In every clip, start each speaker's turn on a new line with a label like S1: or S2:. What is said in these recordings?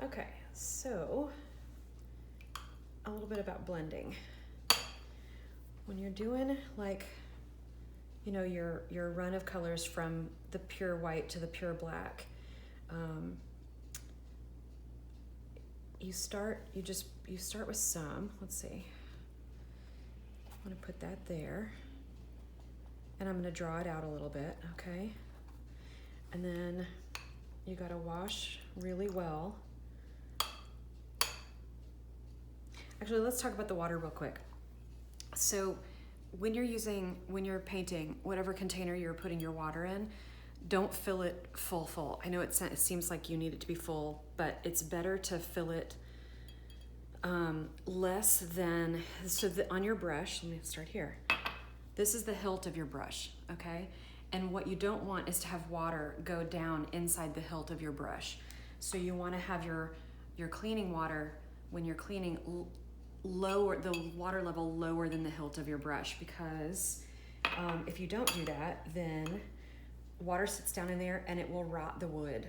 S1: Okay, so a little bit about blending. When you're doing like, you know, your run of colors from the pure white to the pure black, you start with some, let's see, I'm gonna put that there, and I'm gonna draw it out a little bit, okay? And then you gotta wash really well. Actually, let's talk about the water real quick. So when you're painting, whatever container you're putting your water in, don't fill it full. I know it seems like you need it to be full, but it's better to fill it less than, so that on your brush, let me start here. This is the hilt of your brush, okay? And what you don't want is to have water go down inside the hilt of your brush. So you want to have your cleaning water, when you're cleaning, lower the water level lower than the hilt of your brush, because if you don't do that, then water sits down in there and it will rot the wood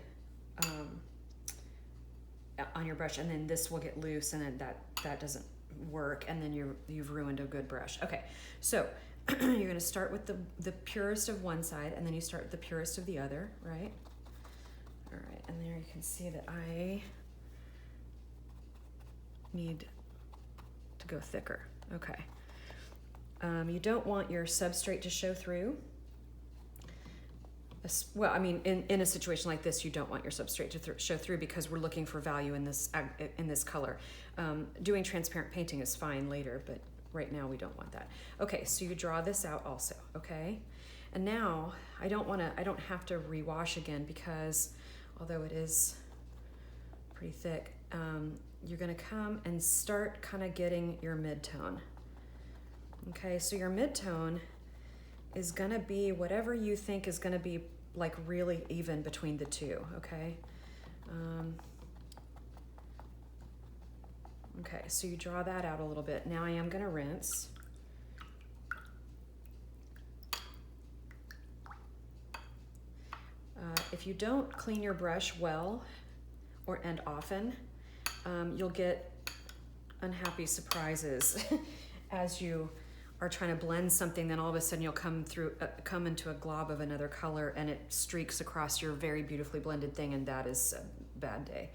S1: on your brush, and then this will get loose, and then that doesn't work, and then you've ruined a good brush. Okay, so you're going to start with the purest of one side, and then you start with the purest of the other, right? All right, and there you can see that I need to go thicker. Okay. You don't want your substrate to show through. Well, I mean, in a situation like this, you don't want your substrate to show through, because we're looking for value in this color. Doing transparent painting is fine later, but right now we don't want that. Okay, so you draw this out also, okay? And now I don't have to rewash again, because although it is pretty thick, you're gonna come and start kind of getting your mid-tone. Okay, so your mid-tone is gonna be whatever you think is gonna be like really even between the two, okay? Okay, so you draw that out a little bit. Now I am gonna rinse. If you don't clean your brush well and often, you'll get unhappy surprises as you are trying to blend something, then all of a sudden you'll come into a glob of another color, and it streaks across your very beautifully blended thing, and that is a bad day.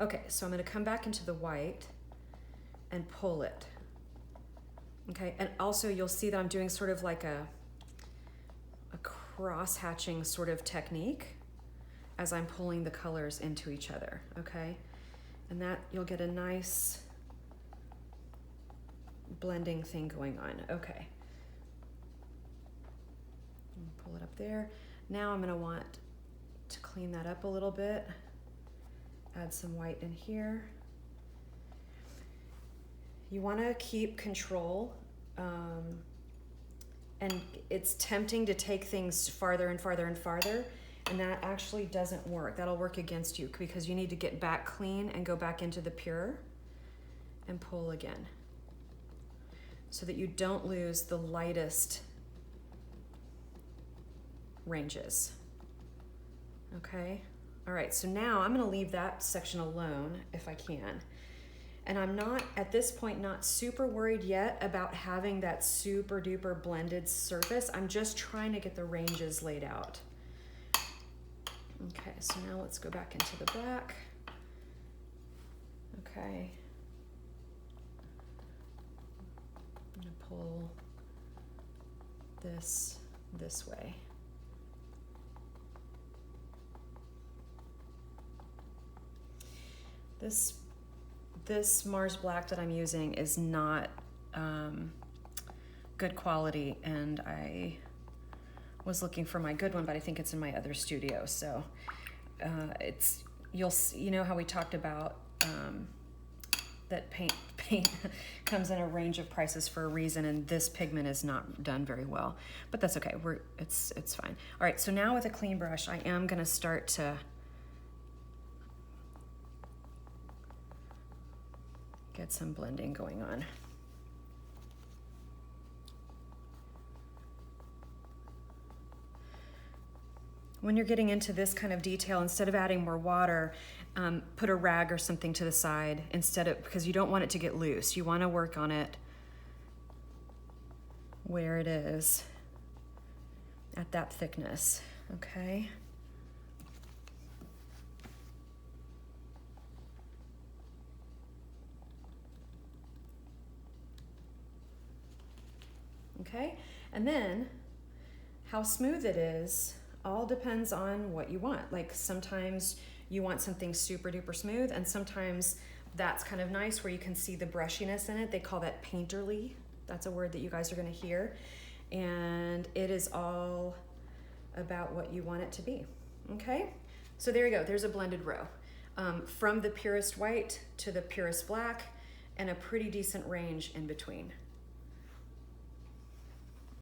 S1: Okay, so I'm gonna come back into the white and pull it. Okay, and also you'll see that I'm doing sort of like a cross-hatching sort of technique as I'm pulling the colors into each other, okay? And that, you'll get a nice blending thing going on. Okay. Pull it up there. Now I'm gonna want to clean that up a little bit. Add some white in here. You wanna keep control, and it's tempting to take things farther and farther and farther, and that actually doesn't work. That'll work against you, because you need to get back clean and go back into the pure and pull again, so that you don't lose the lightest ranges. Okay? All right, so now I'm gonna leave that section alone if I can. And I'm not, at this point, not super worried yet about having that super duper blended surface. I'm just trying to get the ranges laid out. Okay, so now let's go back into the black. Okay. I'm gonna pull this way. This Mars Black that I'm using is not good quality, and I was looking for my good one, but I think it's in my other studio. So you know how we talked about that paint comes in a range of prices for a reason, and this pigment is not done very well, but that's okay. It's fine. All right, so now with a clean brush, I am gonna start to get some blending going on. When you're getting into this kind of detail, instead of adding more water, put a rag or something to the side instead of, because you don't want it to get loose. You want to work on it where it is at that thickness, okay? Okay, and then how smooth it is all depends on what you want. Like sometimes you want something super duper smooth, and sometimes that's kind of nice where you can see the brushiness in it. They call that painterly. That's a word that you guys are going to hear. And it is all about what you want it to be. Okay, so there you go. There's a blended row. From the purest white to the purest black, and a pretty decent range in between.